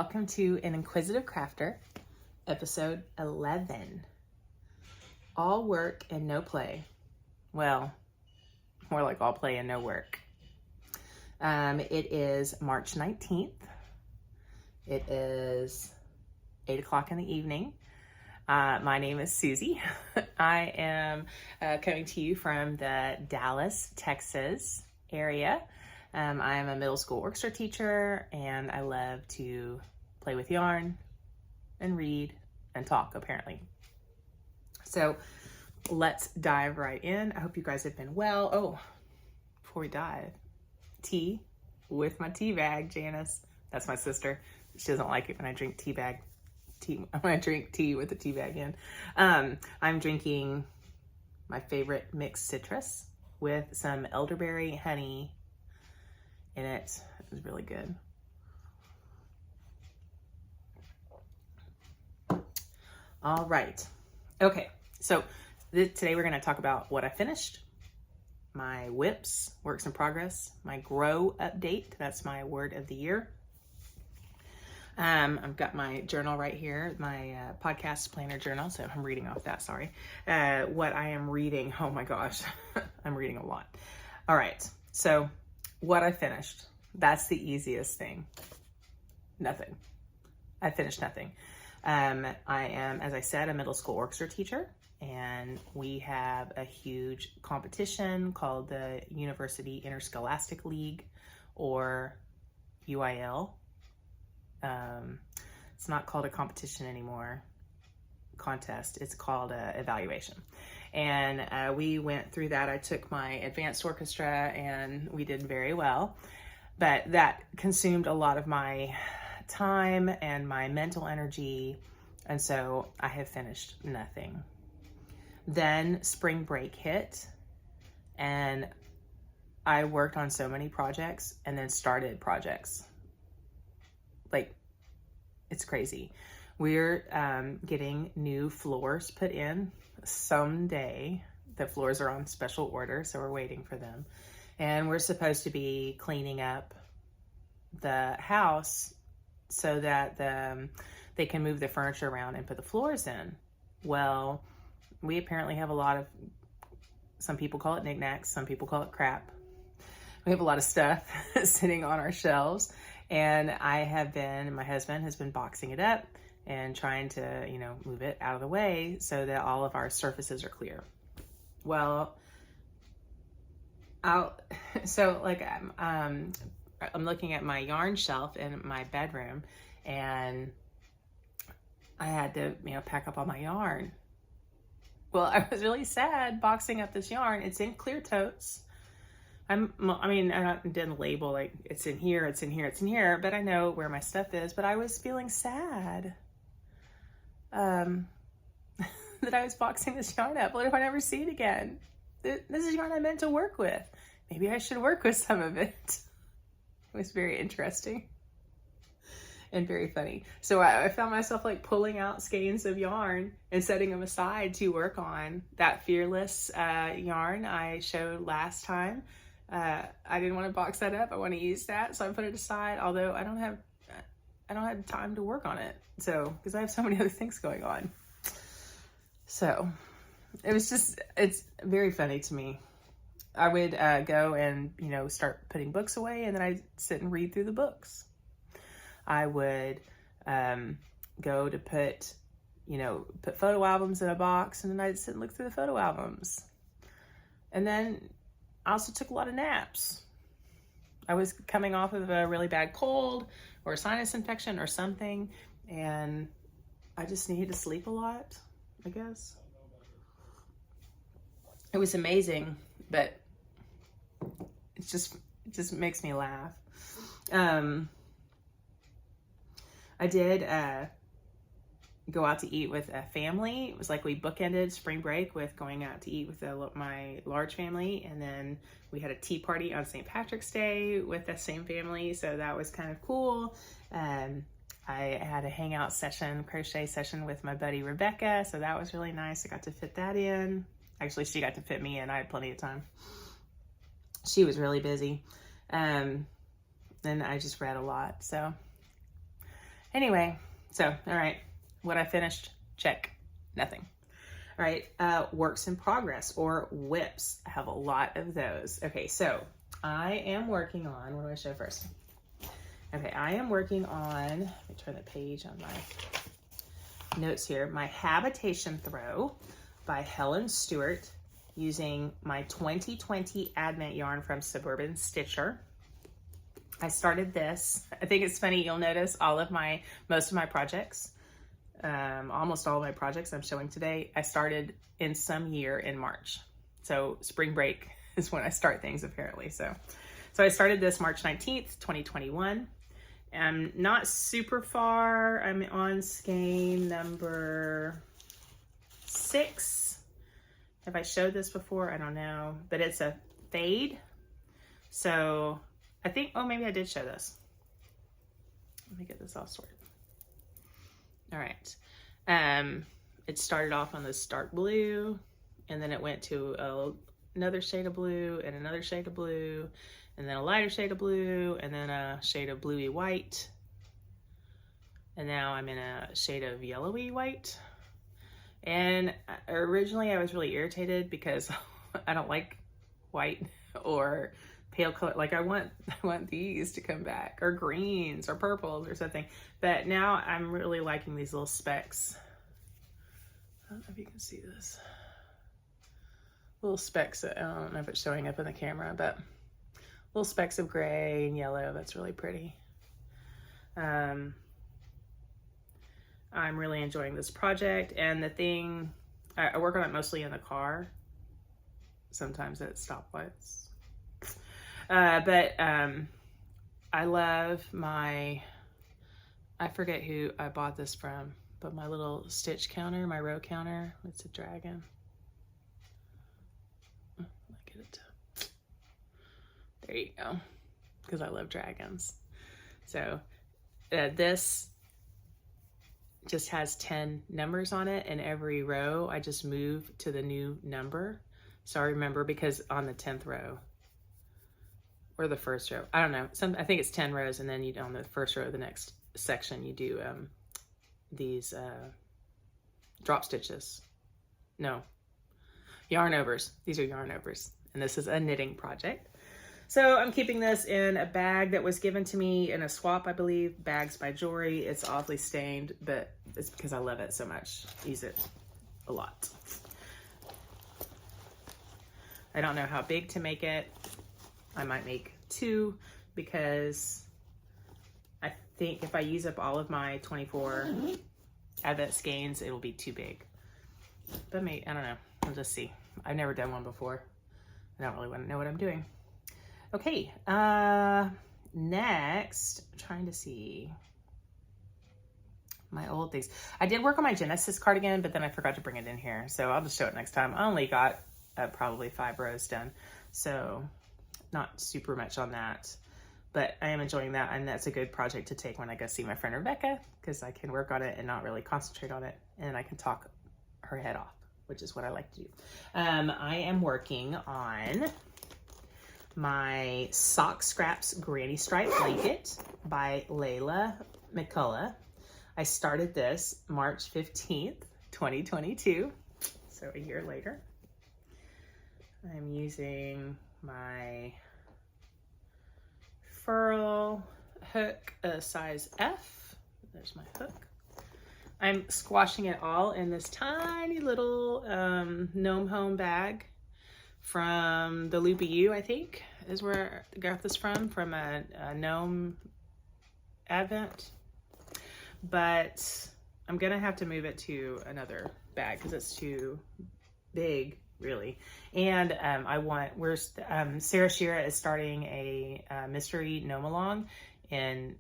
welcome to an Inquisitive Crafter, episode 11. All work and no play. Well, more like all play and no work. It is March 19th. It is 8 o'clock in the evening. My name is Susie. I am coming to you from the Dallas, Texas area. I am a middle school orchestra teacher, and I love to play with yarn and read and talk, apparently. So let's dive right in. I hope you guys have been well. Oh, before we dive, tea with my tea bag, Janice. That's my sister. She doesn't like it when I drink tea bag. When I drink tea with the tea bag in. I'm drinking my favorite mixed citrus with some elderberry honey in it. It was really good. All right. Okay. So today we're going to talk about what I finished, my whips, works in progress, my grow update. That's my word of the year. I've got my journal right here, my podcast planner journal. So I'm reading off that. Sorry. What I am reading. Oh my gosh. I'm reading a lot. All right. So what I finished, that's the easiest thing. Nothing. I finished nothing. I am, as I said, a middle school orchestra teacher, and we have a huge competition called the University Interscholastic League, or UIL. It's not called a competition anymore, contest. It's called a evaluation. And we went through that. I took my advanced orchestra and we did very well, but that consumed a lot of my time and my mental energy. And so I have finished nothing. Then spring break hit and I worked on so many projects and then started projects. Like, it's crazy. We're getting new floors put in someday. The floors are on special order, so we're waiting for them. And we're supposed to be cleaning up the house so that they can move the furniture around and put the floors in. Well, we apparently have a lot of, some people call it knickknacks, some people call it crap. We have a lot of stuff sitting on our shelves. And my husband has been boxing it up and trying to, move it out of the way so that all of our surfaces are clear. Well, I'm looking at my yarn shelf in my bedroom, and I had to, pack up all my yarn. Well, I was really sad boxing up this yarn. It's in clear totes. I didn't label like it's in here, it's in here, it's in here, but I know where my stuff is. But I was feeling sad that I was boxing this yarn up. What if I never see it again? This is yarn I meant to work with. Maybe I should work with some of it. It was very interesting and very funny. So I found myself like pulling out skeins of yarn and setting them aside to work on that Fearless yarn I showed last time. I didn't want to box that up. I want to use that. So I put it aside, although I don't have time to work on it. So, because I have so many other things going on. So it's very funny to me. I would go and, start putting books away, and then I'd sit and read through the books. I would go to put photo albums in a box, and then I'd sit and look through the photo albums. And then I also took a lot of naps. I was coming off of a really bad cold or a sinus infection or something, and I just needed to sleep a lot, I guess. It was amazing, but it just makes me laugh. I did go out to eat with a family. It was like we bookended spring break with going out to eat with my large family, and then we had a tea party on St. Patrick's Day with the same family, so that was kind of cool. I had a hangout session, crochet session with my buddy Rebecca, so that was really nice. I got to fit that in. Actually, she got to fit me in. I had plenty of time. She was really busy. And I just read a lot, so Anyway, so, all right, what I finished, check, nothing. All right, works in progress or whips. I have a lot of those. Okay, so I am working on, what do I show first? Okay, I am working on, let me turn the page on my notes here, my Habitation throw by Helen Stewart using my 2020 Advent yarn from Suburban Stitcher. I started this. I think it's funny, you'll notice most of my projects, almost all of my projects I'm showing today, I started in some year in March. So spring break is when I start things apparently. So I started this March 19th, 2021. I'm not super far. I'm on skein number 6. Have I showed this before? I don't know, but it's a fade. So I think, oh, maybe I did show this. Let me get this all sorted. All right. It started off on this dark blue, and then it went to another shade of blue and another shade of blue, and then a lighter shade of blue, and then a shade of bluey white. And now I'm in a shade of yellowy white. And originally I was really irritated because I don't like white or pale color. Like I want these to come back, or greens or purples or something. But now I'm really liking these little specks. I don't know if you can see this. Little specks, I don't know if it's showing up in the camera, but little specks of gray and yellow. That's really pretty. I'm really enjoying this project, and the thing, I work on it mostly in the car, sometimes at stoplights. But I love I forget who I bought this from, but my little stitch counter, my row counter, it's a dragon. Look at it. There you go, because I love dragons. So this just has 10 numbers on it, and every row I just move to the new number. So I remember, because on the 10th row, or the first row, I don't know, I think it's 10 rows, and then you on the first row of the next section you do these drop stitches. No, yarn overs. These are yarn overs, and this is a knitting project. So I'm keeping this in a bag that was given to me in a swap, I believe, Bags by Jewelry. It's awfully stained, but it's because I love it so much. Use it a lot. I don't know how big to make it. I might make 2, because I think if I use up all of my 24 Advent skeins, it'll be too big. But maybe, I don't know. We'll just see. I've never done one before. I don't really want to know what I'm doing. Okay, next, I'm trying to see my old things. I did work on my Genesis cardigan, but then I forgot to bring it in here, so I'll just show it next time. I only got probably 5 rows done, so not super much on that, but I am enjoying that, and that's a good project to take when I go see my friend Rebecca, because I can work on it and not really concentrate on it, and I can talk her head off, which is what I like to do. I am working on my Sock Scraps Granny Stripe Blanket by Leila McCullough. I started this March 15th, 2022, so a year later. I'm using my furl hook, size F. There's my hook. I'm squashing it all in this tiny little gnome home bag from the Loopy U, I think, is where I got this from a gnome Advent. But I'm gonna have to move it to another bag because it's too big, really. And Sarah Shira is starting a mystery gnome along in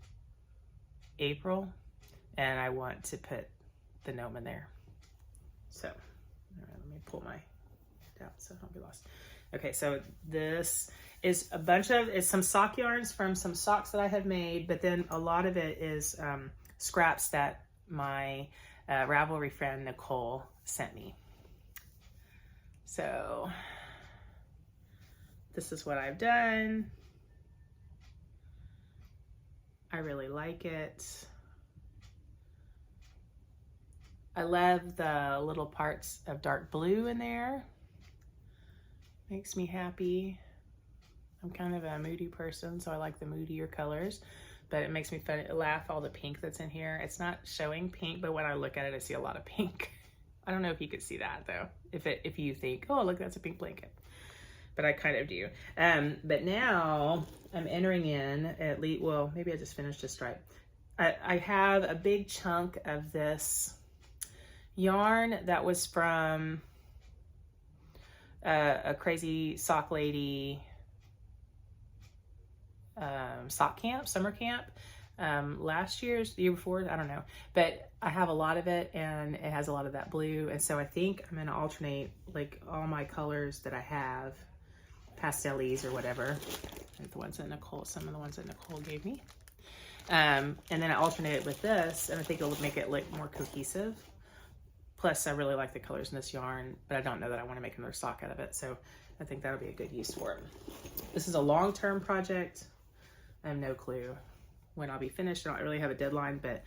April, and I want to put the gnome in there. So let me pull my out so I don't be lost. Okay, so this is it's some sock yarns from some socks that I have made, but then a lot of it is scraps that my Ravelry friend Nicole sent me. So this is what I've done. I really like it. I love the little parts of dark blue in there. Makes me happy. I'm kind of a moody person, so I like the moodier colors, but it makes me laugh all the pink that's in here. It's not showing pink, but when I look at it, I see a lot of pink. I don't know if you could see that though. If you think, oh, look, that's a pink blanket. But I kind of do. But now I'm entering in at least, well, maybe I just finished a stripe. I have a big chunk of this yarn that was from a crazy sock lady sock camp, summer camp, last year's, the year before, I don't know, but I have a lot of it and it has a lot of that blue. And so I think I'm going to alternate like all my colors that I have, pastels or whatever, like the ones that Nicole, some of the ones that Nicole gave me. And then I alternate it with this, and I think it'll make it look more cohesive. Plus, I really like the colors in this yarn, but I don't know that I want to make another sock out of it. So I think that'll be a good use for it. This is a long-term project. I have no clue when I'll be finished. I don't really have a deadline, but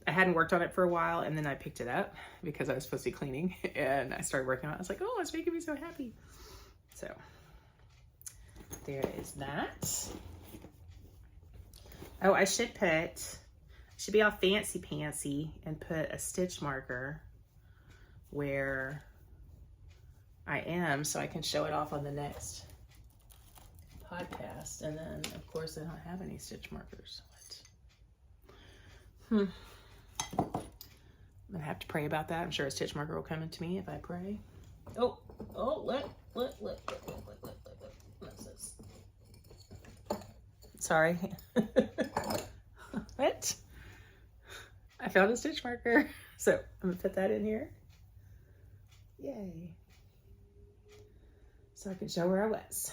I hadn't worked on it for a while, and then I picked it up because I was supposed to be cleaning, and I started working on it. I was like, oh, it's making me so happy. So there is that. Oh, I should be all fancy pantsy and put a stitch marker where I am so I can show it off on the next podcast. And then of course I don't have any stitch markers. I'm gonna have to pray about that. I'm sure a stitch marker will come into me if I pray. Oh, look. What's this? Sorry. What? I found a stitch marker. So I'm gonna put that in here. Yay. So I can show where I was.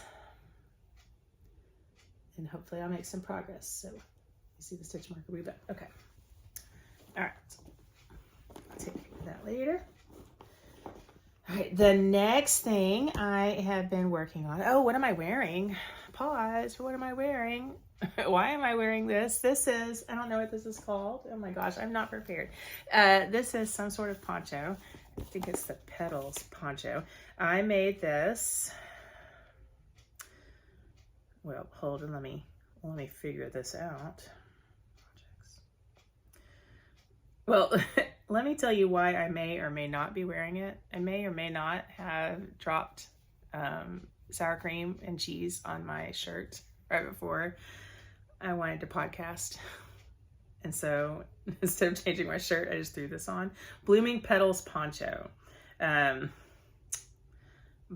And hopefully I'll make some progress. So you see the stitch marker we got. Okay. All right. I'll take care of that later. All right. The next thing I have been working on. Oh, what am I wearing? Pause. What am I wearing? Why am I wearing this? This is, I don't know what this is called. Oh my gosh, I'm not prepared. This is some sort of poncho. I think it's the Petals poncho. I made this. Well, hold on, let me figure this out. Well, let me tell you why I may or may not be wearing it. I may or may not have dropped sour cream and cheese on my shirt right before I wanted to podcast. And so instead of changing my shirt, I just threw this on. Blooming Petals Poncho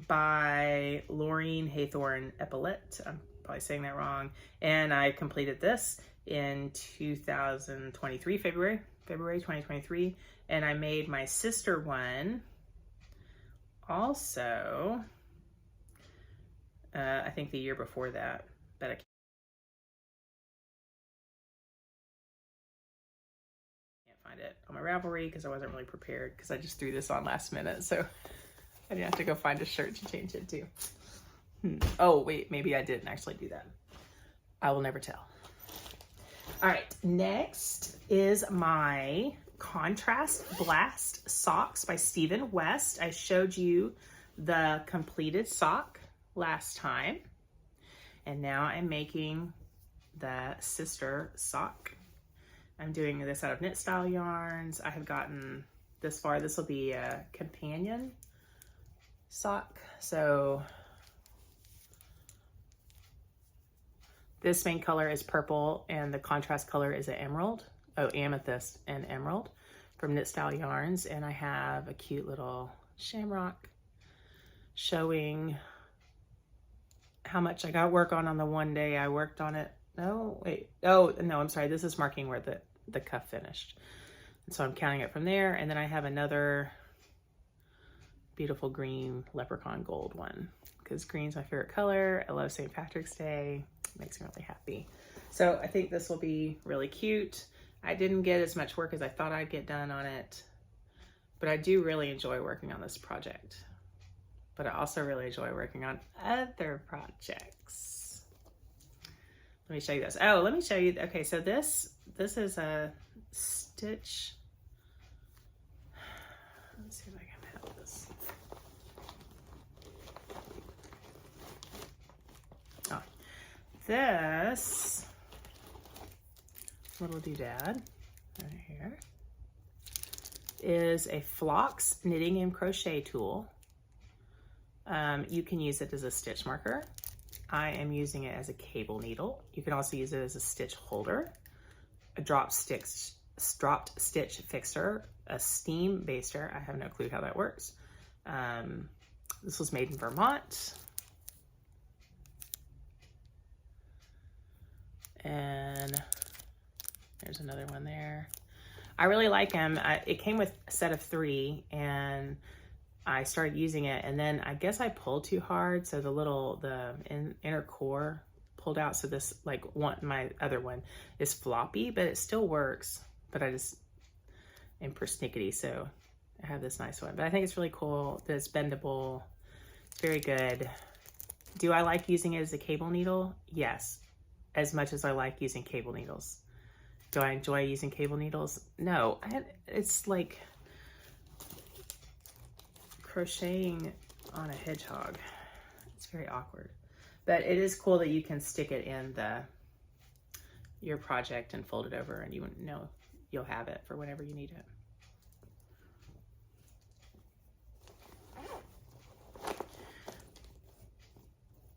by Lorene, Haythorn, Eppolite. I'm probably saying that wrong. And I completed this in 2023, February 2023. And I made my sister one also, I think the year before that, but I can't find it on my Ravelry because I wasn't really prepared because I just threw this on last minute. So I didn't have to go find a shirt to change it to. Oh, wait, maybe I didn't actually do that. I will never tell. All right, next is my Contrast Blast Socks by Stephen West. I showed you the completed sock last time, and now I'm making the sister sock. I'm doing this out of knit style yarns. I have gotten this far. This will be a companion sock. So this main color is purple and the contrast color is an emerald. Oh, amethyst and emerald from Knit Style Yarns. And I have a cute little shamrock showing how much I got work on the one day I worked on it. No, wait. Oh, no, I'm sorry. This is marking where the cuff finished. And so I'm counting it from there. And then I have another beautiful green leprechaun gold one because green's my favorite color. I love St. Patrick's Day. It makes me really happy. So I think this will be really cute. I didn't get as much work as I thought I'd get done on it, but I do really enjoy working on this project. But I also really enjoy working on other projects. Let me show you this. Oh, let me show you. Okay, so this is a stitch. this little doodad right here is a Phlox knitting and crochet tool. You can use it as a stitch marker. I am using it as a cable needle. You can also use it as a stitch holder, a dropped stitch fixer, a steam baster. I have no clue how that works. This was made in Vermont. And there's another one there. I really like them. It came with a set of 3, and I started using it, and then I guess I pulled too hard, so the inner core pulled out. So this, like, my other one is floppy, but it still works. But I just am persnickety, so I have this nice one. But I think it's really cool that it's bendable. It's very good. Do I like using it as a cable needle? Yes, as much as I like using cable needles. Do I enjoy using cable needles? No. It's like crocheting on a hedgehog. It's very awkward. But it is cool that you can stick it in your project and fold it over, and you know you'll have it for whenever you need it.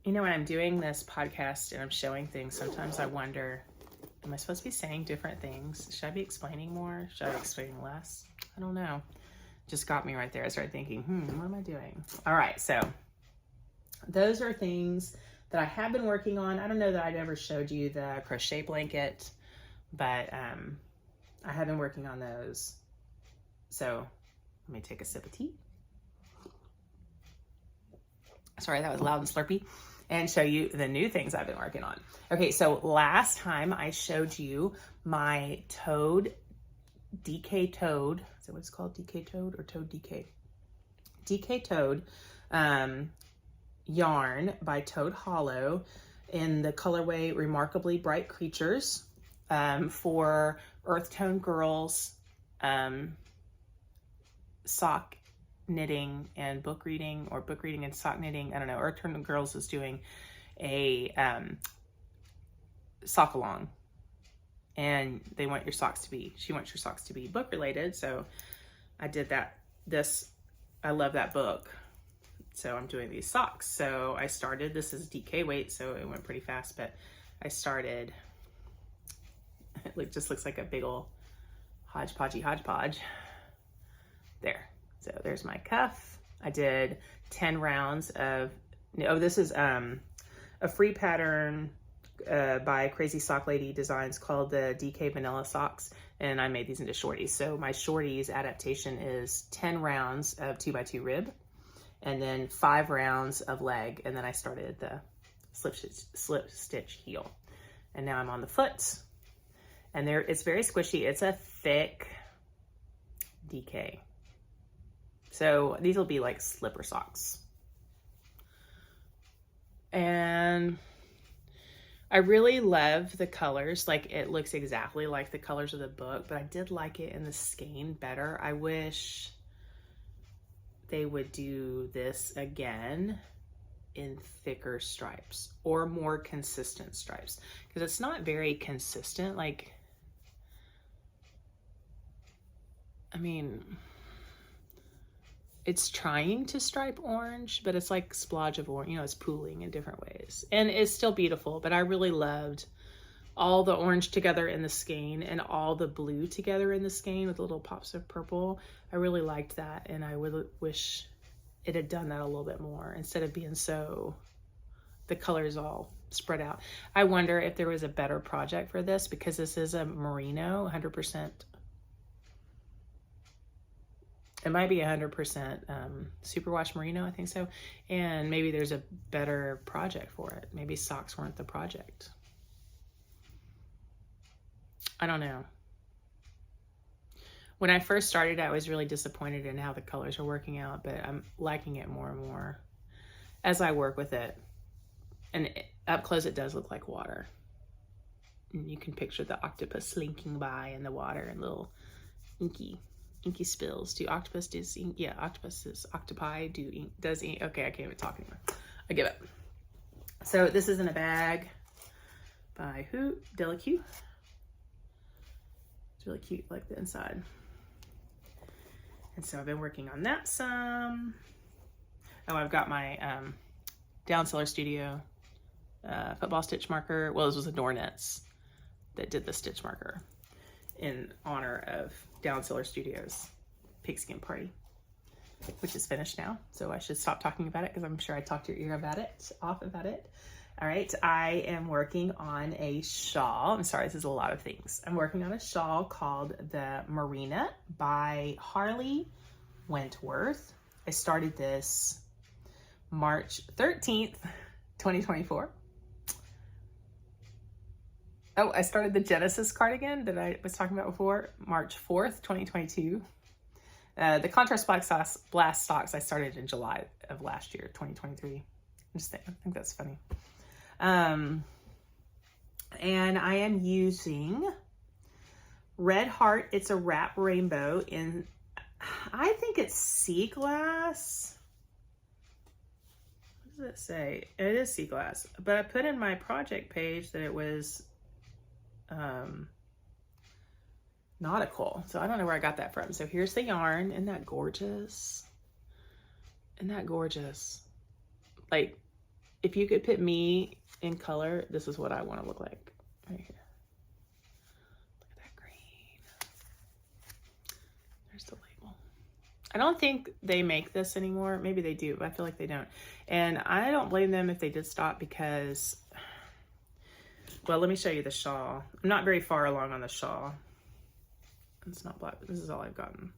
You know, when I'm doing this podcast and I'm showing things, sometimes I wonder, am I supposed to be saying different things? Should I be explaining more? Should I be explaining less? I don't know. Just got me right there. I started thinking, what am I doing? All right, so those are things that I have been working on. I don't know that I'd ever showed you the crochet blanket, but I have been working on those. So let me take a sip of tea. Sorry, that was loud and slurpy. And show you the new things I've been working on. Okay, so last time I showed you my DK Toad. Is that what it's called? DK Toad or Toad DK? DK Toad yarn by Toad Hollow in the colorway Remarkably Bright Creatures for Earth Tone Girls sock knitting and book reading, or book reading and sock knitting. I don't know. Earth Tone Girls is doing a sock along, and she wants your socks to be book related. So I did that. I love that book. So I'm doing these socks. So I started, this is DK weight, so it went pretty fast, but I started, it just looks like a big old hodgepodge. There. So there's my cuff. I did 10 rounds of, this is a free pattern by Crazy Sock Lady Designs called the DK Vanilla Socks, and I made these into shorties. So my shorties adaptation is 10 rounds of 2x2 rib, and then 5 rounds of leg, and then I started the slip stitch heel. And now I'm on the foot, and it's very squishy. It's a thick DK. So these will be like slipper socks. And I really love the colors. Like, it looks exactly like the colors of the book, but I did like it in the skein better. I wish they would do this again in thicker stripes or more consistent stripes, because it's not very consistent. Like, I mean, it's trying to stripe orange, but it's like splodge of orange, it's pooling in different ways. And it's still beautiful, but I really loved all the orange together in the skein and all the blue together in the skein with little pops of purple. I really liked that, and I would wish it had done that a little bit more instead of being so, the colors all spread out. I wonder if there was a better project for this, because this is a merino, 100%. It might be 100% superwash merino, I think so. And maybe there's a better project for it. Maybe socks weren't the project. I don't know. When I first started, I was really disappointed in how the colors are working out, but I'm liking it more and more as I work with it. And up close, it does look like water. And you can picture the octopus slinking by in the water and little inky spills. Do octopuses ink? Yeah, octopuses, octopi do ink, does ink. Okay, I can't even talk anymore. I give it. So this is in a bag. by who? Delicue. It's really cute, like the inside. And so I've been working on that some. Oh, I've got my Down Cellar Studio football stitch marker. Well, this was Adornets that did the stitch marker in honor of Down Cellar Studios pigskin party, which is finished now. So I should stop talking about it because I'm sure I talked your ear off about it. All right, I am working on a shawl. I'm sorry, this is a lot of things. I'm working on a shawl called the Marina by Harlee Wentworth. I started this March 13th, 2024. Oh, I started the Genesis cardigan that I was talking about before, March 4th, 2022. The contrast blast stocks I started in July of last year, 2023. I think that's funny. And I am using Red Heart. It's a wrap rainbow in, I think it's sea glass. What does it say? It is sea glass, but I put in my project page that it was nautical. So I don't know where I got that from. So here's the yarn. Isn't that gorgeous? Isn't that gorgeous? Like, if you could put me in color, this is what I want to look like right here. Look at that green. There's the label. I don't think they make this anymore. Maybe they do, but I feel like they don't. And I don't blame them if they did stop because, well, let me show you the shawl. I'm not very far along on the shawl. It's not black, but this is all I've gotten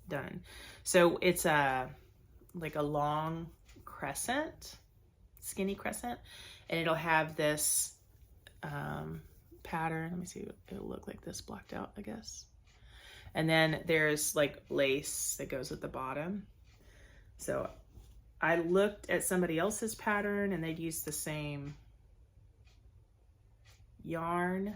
done. So it's like a long crescent, skinny crescent, and it'll have this pattern. Let me see, it'll look like this blocked out, I guess. And then there's like lace that goes at the bottom. So I looked at somebody else's pattern and they'd use the same yarn,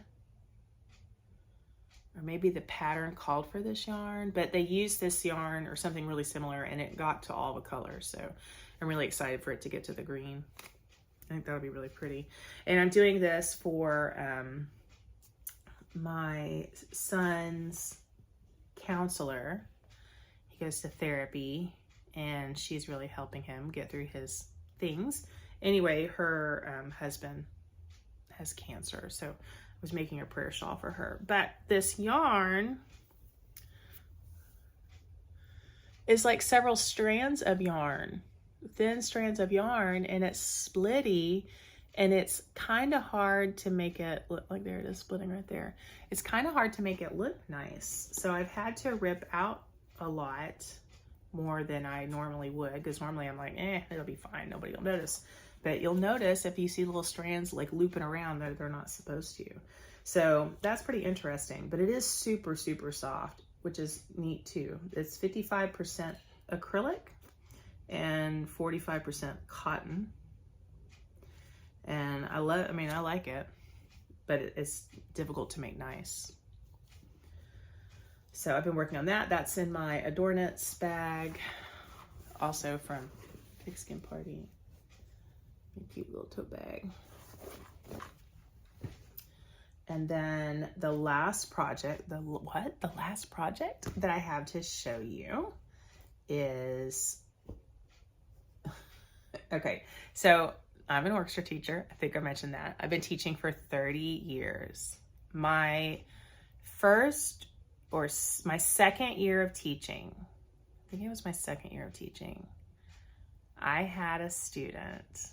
or maybe the pattern called for this yarn, but they used this yarn or something really similar and it got to all the colors. So I'm really excited for it to get to the green. I think that'll be really pretty. And I'm doing this for my son's counselor. He goes to therapy and she's really helping him get through his things. Anyway, her husband has cancer, so I was making a prayer shawl for her. But this yarn is like several strands of yarn, thin strands of yarn, and it's splitty, and it's kind of hard to make it look like, there it is splitting right there. It's kind of hard to make it look nice. So I've had to rip out a lot more than I normally would, because normally I'm like, it'll be fine, nobody will notice. But you'll notice if you see little strands like looping around that they're not supposed to. So that's pretty interesting, but it is super, super soft, which is neat too. It's 55% acrylic and 45% cotton. And I like it, but it's difficult to make nice. So I've been working on that. That's in my Adornets bag, also from Pigskin Party. Cute little tote bag. And then the last project, the last project that I have to show you is, okay, so I'm an orchestra teacher. I think I mentioned that. I've been teaching for 30 years. My second year of teaching, I think it was my second year of teaching, I had a student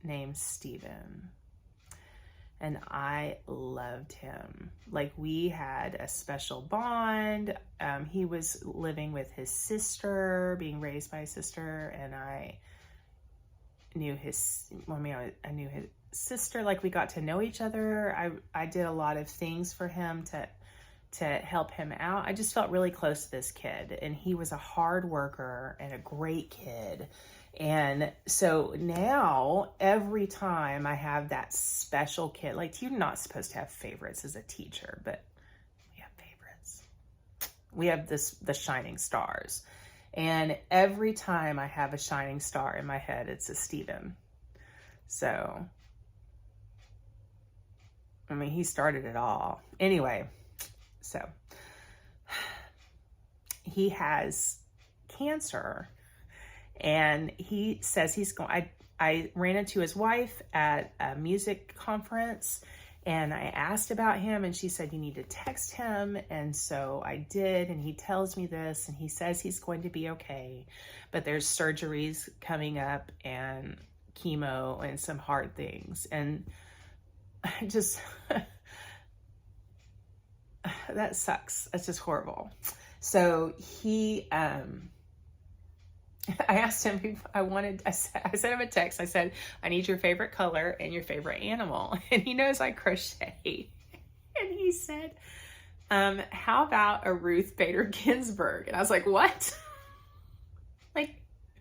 named Steven, and I loved him. Like, we had a special bond. He was living with his sister, being raised by his sister, and I knew I knew his sister. Like, we got to know each other. I did a lot of things for him to help him out. I just felt really close to this kid, and he was a hard worker and a great kid. And so now every time I have that special kid, like, you're not supposed to have favorites as a teacher, but we have favorites. We have the shining stars. And every time I have a shining star in my head, it's a Steven. So I mean, he started it all. Anyway, so he has cancer, and he says he's going, I ran into his wife at a music conference, and I asked about him, and she said, you need to text him. And so I did, and he tells me this, and he says he's going to be okay, but there's surgeries coming up and chemo and some hard things. And I just, that sucks. That's just horrible. So I asked him if I sent him a text. I said, I need your favorite color and your favorite animal. And he knows I crochet. And he said, how about a Ruth Bader Ginsburg? And I was like, what? Like,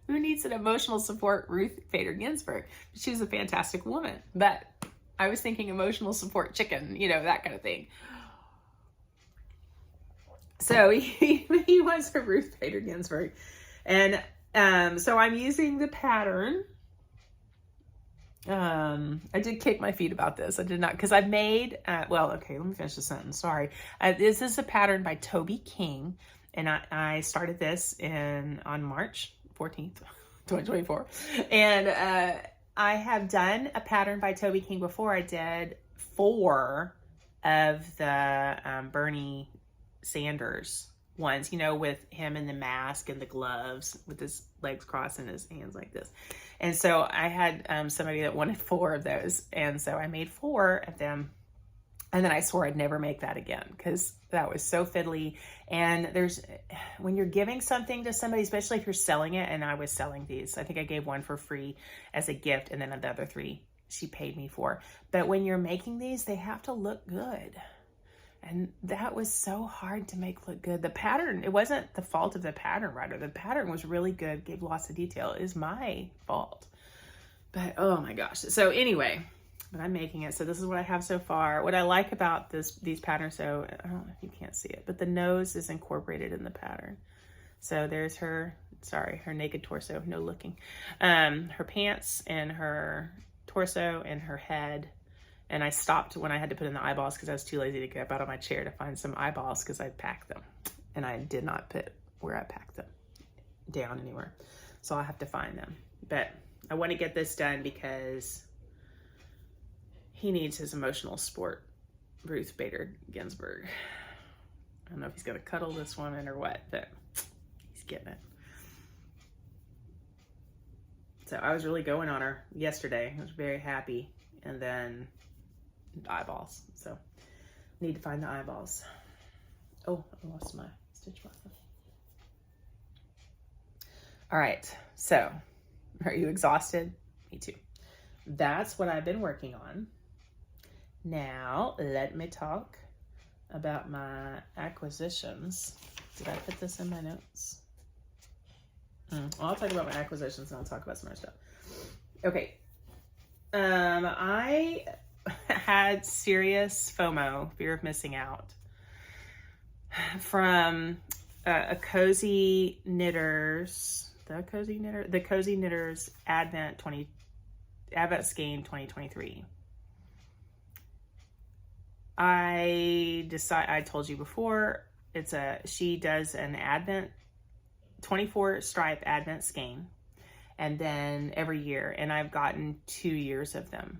who needs an emotional support Ruth Bader Ginsburg? She was a fantastic woman. But I was thinking emotional support chicken, you know, that kind of thing. So he wants a Ruth Bader Ginsburg. And so I'm using the pattern. I did kick my feet about this. I did not, because I've made, well, okay, let me finish the sentence. Sorry. This is a pattern by Tobey King. And I started this on March 14th, 2024. And I have done a pattern by Tobey King before. I did 4 of the Bernie Sanders ones, you know, with him in the mask and the gloves with his legs crossed and his hands like this. And so I had somebody that wanted 4 of those. And so I made 4 of them. And then I swore I'd never make that again because that was so fiddly. And when you're giving something to somebody, especially if you're selling it, and I was selling these, I think I gave 1 for free as a gift, and then the other 3 she paid me for. But when you're making these, they have to look good. And that was so hard to make look good. The pattern, it wasn't the fault of the pattern writer. The pattern was really good, gave lots of detail. It is my fault. But oh my gosh. So anyway, but I'm making it. So this is what I have so far. What I like about these patterns, so I don't know if you can't see it, but the nose is incorporated in the pattern. So there's her naked torso, no looking. Her pants and her torso and her head. And I stopped when I had to put in the eyeballs because I was too lazy to get up out of my chair to find some eyeballs because I packed them. And I did not put where I packed them down anywhere. So I'll have to find them. But I want to get this done because he needs his emotional support, Ruth Bader Ginsburg. I don't know if he's going to cuddle this woman or what, but he's getting it. So I was really going on her yesterday. I was very happy. And then eyeballs. So need to find the eyeballs. Oh, I lost my stitch marker. All right. So are you exhausted? Me too. That's what I've been working on. Now let me talk about my acquisitions. Did I put this in my notes? I'll talk about my acquisitions and I'll talk about some other stuff. Okay. I had serious FOMO, fear of missing out, from the Cozy Knitters Advent Skein 2023. I told you before, she does an Advent 24 stripe Advent skein, and then every year, and I've gotten 2 years of them.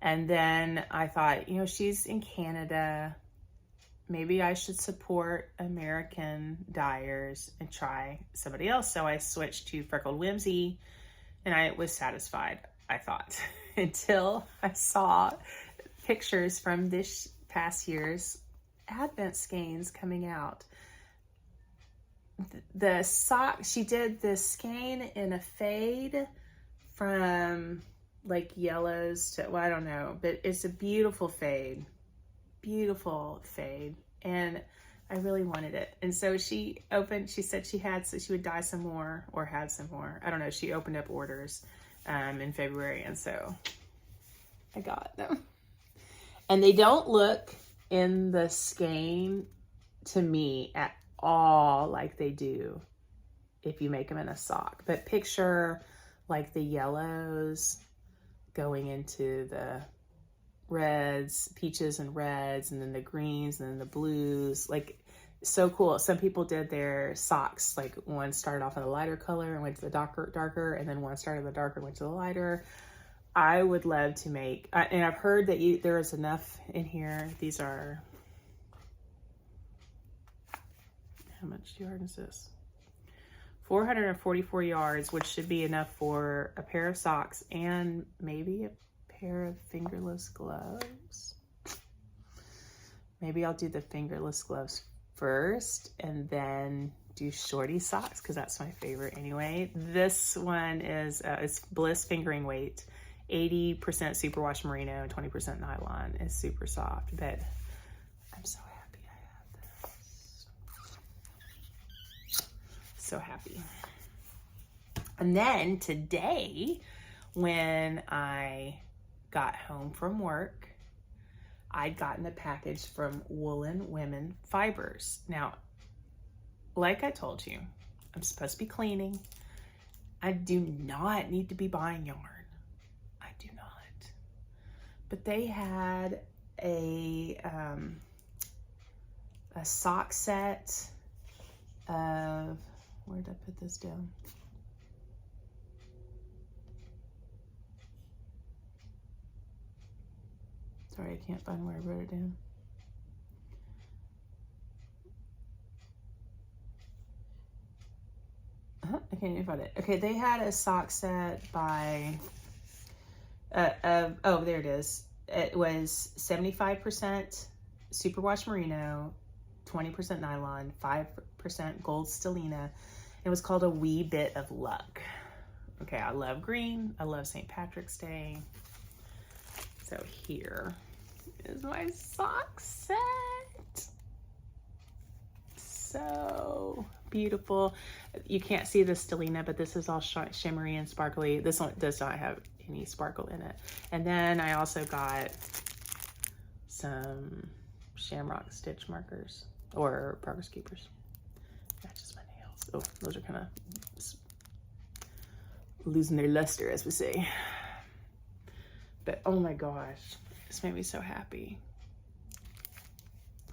And then I thought, you know, she's in Canada, maybe I should support American dyers and try somebody else. So I switched to Freckled Whimsy, and I was satisfied, I thought, until I saw pictures from this past year's Advent skeins coming out. The sock, she did this skein in a fade from like yellows to, well, I don't know, but it's a beautiful fade, and I really wanted it. And so she said so she would dye some more or had some more. I don't know. She opened up orders in February, and so I got them. And they don't look in the skein to me at all like they do if you make them in a sock. But picture like the yellows going into the reds, peaches and reds, and then the greens, and then the blues. Like, so cool. Some people did their socks, like one started off in a lighter color and went to the darker, and then one started the darker and went to the lighter. I would love to make, and I've heard that there is enough in here. These are, how much yard is this? 444 yards, which should be enough for a pair of socks and maybe a pair of fingerless gloves. Maybe I'll do the fingerless gloves first and then do shorty socks, because that's my favorite anyway. This one is it's Bliss fingering weight, 80% superwash merino and 20% nylon. It's super soft, but I'm so happy I have this. So happy. And then today, when I got home from work, I'd gotten a package from Woolen Women Fibers. Now, like I told you, I'm supposed to be cleaning. I do not need to be buying yarn. I do not. But they had a sock set of, where did I put this down? Sorry, I can't find where I wrote it down. I can't even find it. Okay, they had a sock set by, oh, there it is. It was 75% superwash merino, 20% nylon, 5% gold stellina. It was called A Wee Bit of Luck. Okay, I love green. I love St. Patrick's Day. So here is my sock set. So beautiful. You can't see the stellina, but this is all shimmery and sparkly. This one does not have any sparkle in it. And then I also got some shamrock stitch markers or progress keepers. Matches my nails. Oh, those are kind of losing their luster, as we say. But oh my gosh, this made me so happy.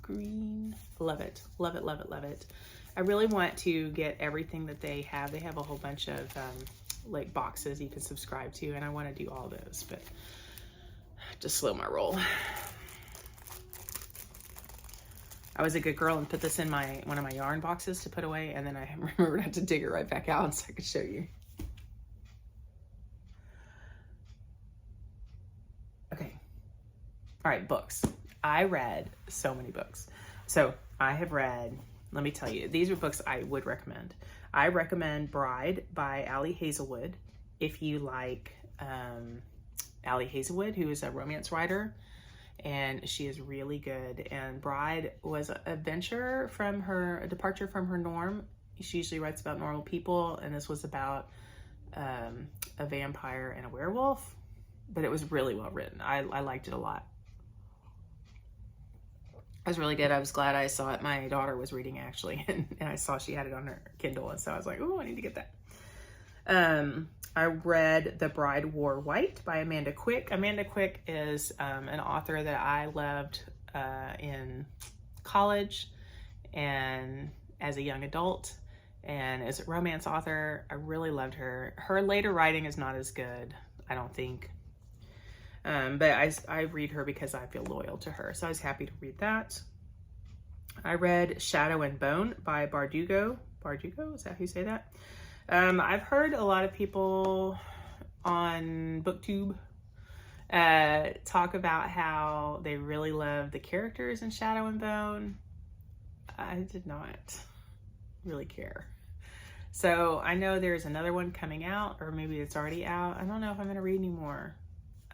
Green, love it, love it, love it, love it. I really want to get everything that they have. They have a whole bunch of like boxes you can subscribe to, and I want to do all those, but just slow my roll. I was a good girl and put this in one of my yarn boxes to put away, and then I remembered I had to dig it right back out so I could show you. Okay. All right, books. I read so many books. So I have read, let me tell you, these are books I would recommend. I recommend Bride by Ali Hazelwood. If you like Ali Hazelwood, who is a romance writer, and she is really good. And Bride was a departure from her norm. She usually writes about normal people, and this was about a vampire and a werewolf, but it was really well written. I liked it a lot. It was really good. I was glad I saw it. My daughter was reading actually, and I saw she had it on her Kindle, and so I was like, oh, I need to get that. I read The Bride Wore White by Amanda Quick. Amanda Quick is an author that I loved in college and as a young adult, and as a romance author, I really loved her. Her later writing is not as good, I don't think. But I read her because I feel loyal to her. So I was happy to read that. I read Shadow and Bone by Bardugo. Bardugo, is that how you say that? I've heard a lot of people on BookTube talk about how they really love the characters in Shadow and Bone. I did not really care. So I know there's another one coming out, or maybe it's already out. I don't know if I'm going to read anymore.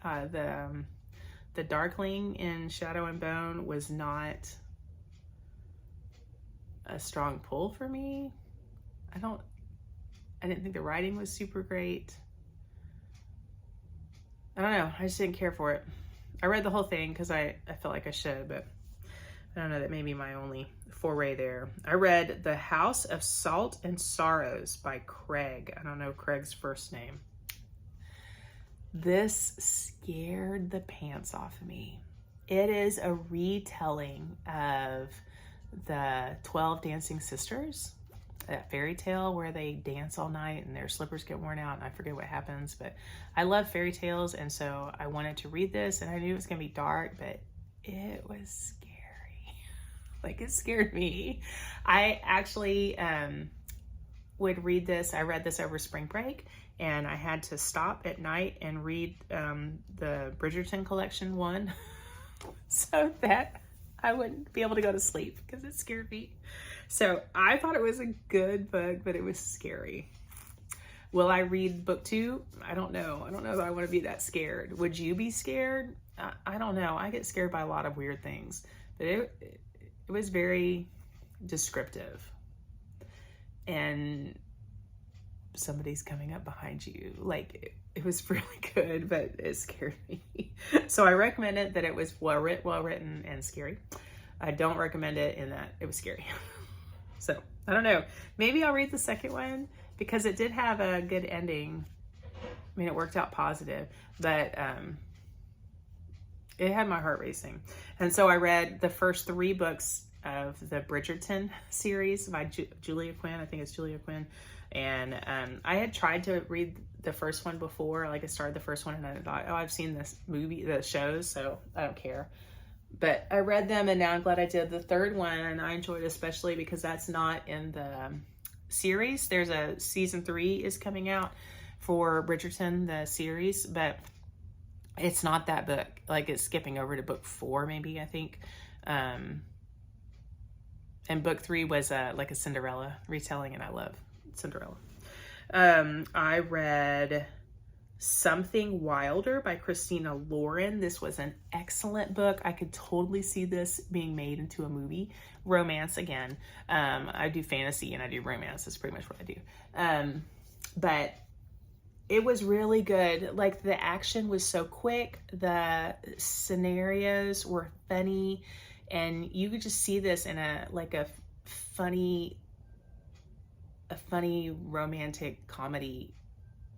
The Darkling in Shadow and Bone was not a strong pull for me. I didn't think the writing was super great. I don't know. I just didn't care for it. I read the whole thing because I felt like I should, but I don't know. That may be my only foray there. I read The House of Salt and Sorrows by Craig. I don't know Craig's first name. This scared the pants off of me. It is a retelling of the 12 Dancing Sisters, that fairy tale where they dance all night and their slippers get worn out and I forget what happens, but I love fairy tales, and so I wanted to read this, and I knew it was gonna be dark, but it was scary. Like, it scared me. I actually would read this. I read this over spring break, and I had to stop at night and read the Bridgerton collection one so that I wouldn't be able to go to sleep because it scared me. So I thought it was a good book, but it was scary. Will I read book 2? I don't know. I don't know if I want to be that scared. Would you be scared? I don't know. I get scared by a lot of weird things, but it was very descriptive. And somebody's coming up behind you. Like, it was really good, but it scared me. So I recommend it that it was well written and scary. I don't recommend it in that it was scary. So I don't know. Maybe I'll read the second one because it did have a good ending. I mean, it worked out positive, but it had my heart racing. And so I read the first 3 books of the Bridgerton series by Julia Quinn. I think it's Julia Quinn. And I had tried to read the first one before. Like, I started the first one and I thought, oh, I've seen this movie, the shows, so I don't care. But I read them, and now I'm glad I did the third one, and I enjoyed it especially because that's not in the series. There's a season 3 is coming out for Bridgerton, the series, but it's not that book. Like, it's skipping over to book 4, maybe, I think. And book 3 was like a Cinderella retelling, and I love Cinderella. I read Something Wilder by Christina Lauren. This was an excellent book. I could totally see this being made into a movie. Romance again. I do fantasy and I do romance. That's pretty much what I do. But it was really good. Like, the action was so quick. The scenarios were funny, and you could just see this in a funny romantic comedy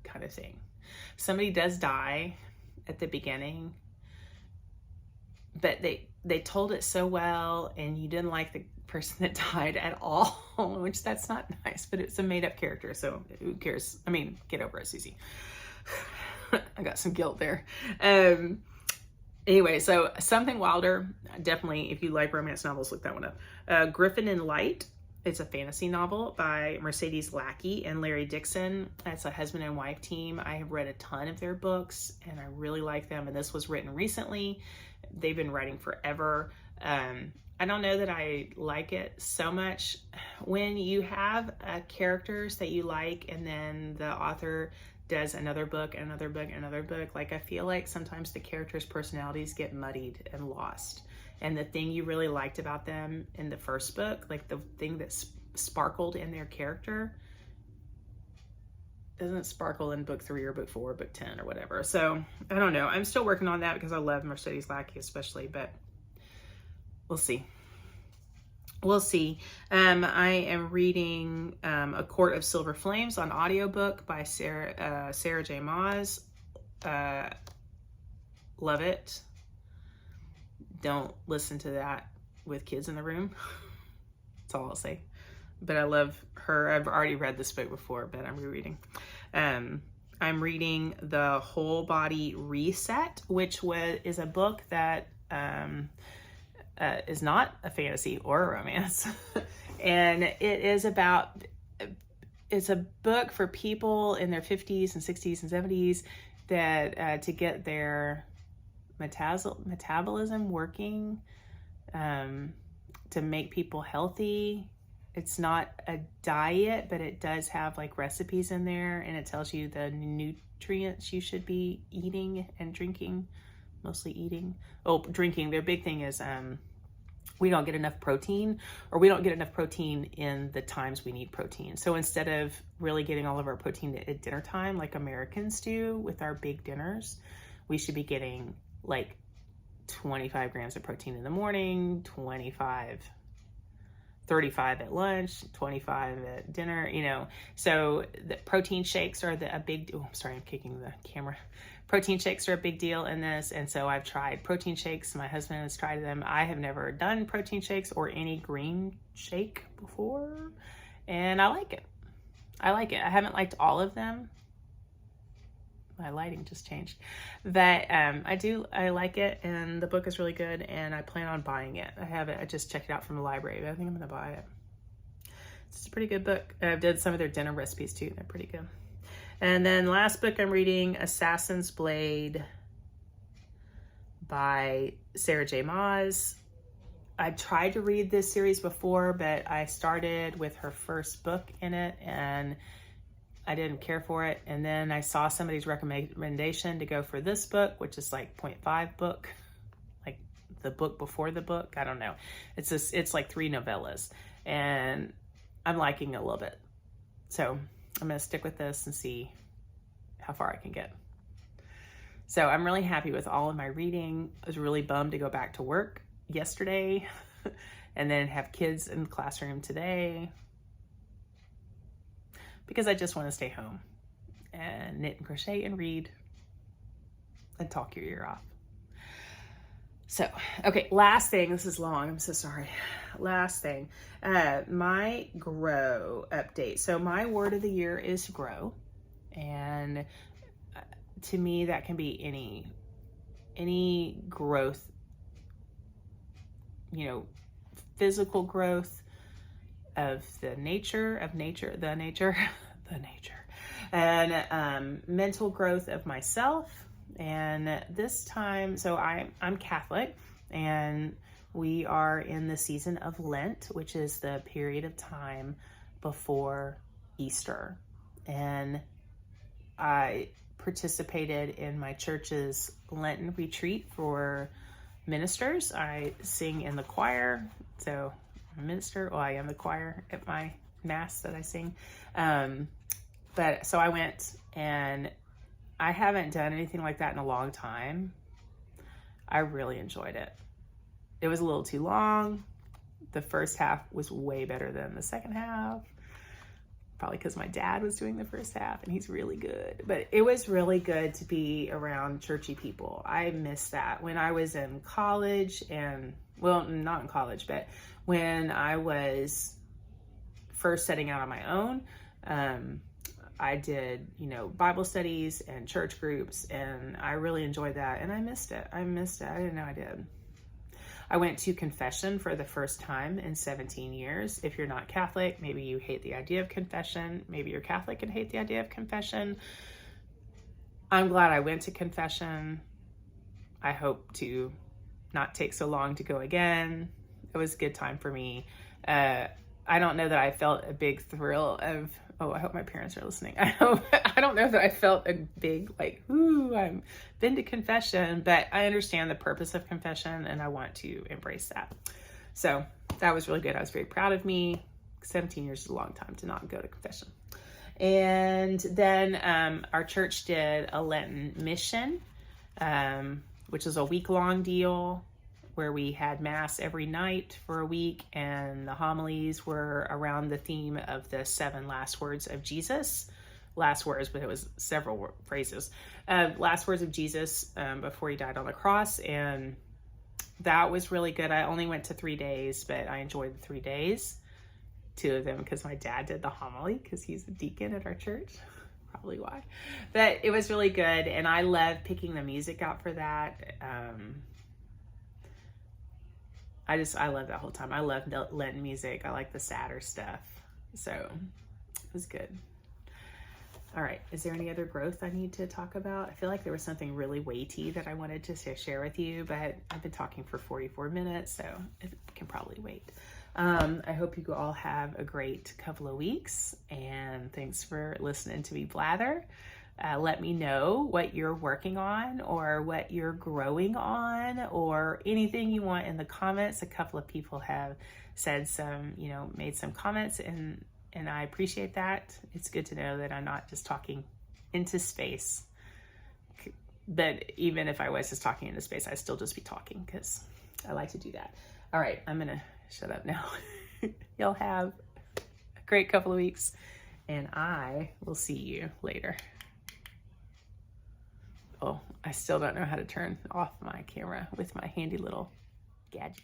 kind of thing. Somebody does die at the beginning, but they told it so well, and you didn't like the person that died at all, which that's not nice, but it's a made-up character, so who cares? I mean, get over it, Susie. I got some guilt there. Anyway, so Something Wilder, definitely, if you like romance novels, look that one up. Griffin in Light. It's a fantasy novel by Mercedes Lackey and Larry Dixon. It's a husband and wife team. I have read a ton of their books, and I really like them. And this was written recently. They've been writing forever. I don't know that I like it so much. When you have characters that you like, and then the author does another book, another book, another book, like, I feel like sometimes the characters' personalities get muddied and lost. And the thing you really liked about them in the first book, like the thing that sparkled in their character, doesn't sparkle in book 3 or book 4 or book 10 or whatever. So I don't know. I'm still working on that because I love Mercedes Lackey especially, but we'll see. We'll see. I am reading A Court of Silver Flames on audiobook by Sarah J. Maas. Love it. Don't listen to that with kids in the room. That's all I'll say. But I love her. I've already read this book before, but I'm rereading. I'm reading The Whole Body Reset, which is a book that is not a fantasy or a romance. And it's a book for people in their 50s and 60s and 70s that to get their metabolism working, to make people healthy. It's not a diet, but it does have like recipes in there, and it tells you the nutrients you should be eating and drinking. Mostly eating. Oh, drinking. Their big thing is we don't get enough protein, or we don't get enough protein in the times we need protein. So instead of really getting all of our protein at dinner time, like Americans do with our big dinners, we should be getting like 25 grams of protein in the morning, 35 at lunch, 25 at dinner, you know. So the protein shakes are a big, oh, I'm sorry, I'm kicking the camera. protein shakes are a big deal in this. And so I've tried protein shakes. My husband has tried them. I have never done protein shakes or any green shake before. And I like it. I like it. I haven't liked all of them. My lighting just changed, but I like it, and the book is really good, and I plan on buying it. I have it. I just checked it out from the library, but I think I'm gonna buy it. It's a pretty good book. I've did some of their dinner recipes too. They're pretty good. And then last book I'm reading, Assassin's Blade by Sarah J. Maas. I tried to read this series before, but I started with her first book in it, and I didn't care for it. And then I saw somebody's recommendation to go for this book, which is like 0.5 book, like the book before the book. I don't know. It's like 3 novellas, and I'm liking it a little bit. So I'm going to stick with this and see how far I can get. So I'm really happy with all of my reading. I was really bummed to go back to work yesterday and then have kids in the classroom today, because I just want to stay home and knit and crochet and read and talk your ear off. So, okay, last thing. This is long. I'm so sorry. Last thing. My grow update. So my word of the year is grow. And to me, that can be any growth, you know, physical growth of the nature, and mental growth of myself. And this time, so I'm Catholic, and we are in the season of Lent, which is the period of time before Easter. And I participated in my church's Lenten retreat for ministers. I sing in the choir, so I'm a minister. Well, I am the choir at my mass that I sing. But so I went, and I haven't done anything like that in a long time. I really enjoyed it. It was a little too long. The first half was way better than the second half. Probably because my dad was doing the first half, and he's really good. But it was really good to be around churchy people. I miss that. When I was in college, and well, not in college, but when I was first setting out on my own, I did, Bible studies and church groups, and I really enjoyed that, and I missed it. I didn't know I did. I went to confession for the first time in 17 years. If you're not Catholic, maybe you hate the idea of confession. Maybe you're Catholic and hate the idea of confession. I'm glad I went to confession. I hope to not take so long to go again. It was a good time for me. I don't know that I felt a big thrill of, I hope my parents are listening. I don't know that I felt a big, ooh, I've been to confession, but I understand the purpose of confession, and I want to embrace that. So that was really good. I was very proud of me. 17 years is a long time to not go to confession. And then our church did a Lenten mission, which is a week-long deal, where we had mass every night for a week, and the homilies were around the theme of the 7 last words of Jesus. Last words, but it was several phrases. Last words of Jesus before he died on the cross, and that was really good. I only went to 3 days, but I enjoyed the 3 days. 2 of them because my dad did the homily, because he's a deacon at our church. Probably why. But it was really good, and I love picking the music out for that. I love that whole time. I love Lenten music. I like the sadder stuff. So it was good. All right. Is there any other growth I need to talk about? I feel like there was something really weighty that I wanted to share with you, but I've been talking for 44 minutes, so it can probably wait. I hope you all have a great couple of weeks, and thanks for listening to me blather. Let me know what you're working on, or what you're growing on, or anything you want in the comments. A couple of people have said made some comments, and I appreciate that. It's good to know that I'm not just talking into space. But even if I was just talking into space, I'd still just be talking, because I like to do that. All right, I'm going to shut up now. Y'all have a great couple of weeks, and I will see you later. Oh, I still don't know how to turn off my camera with my handy little gadget.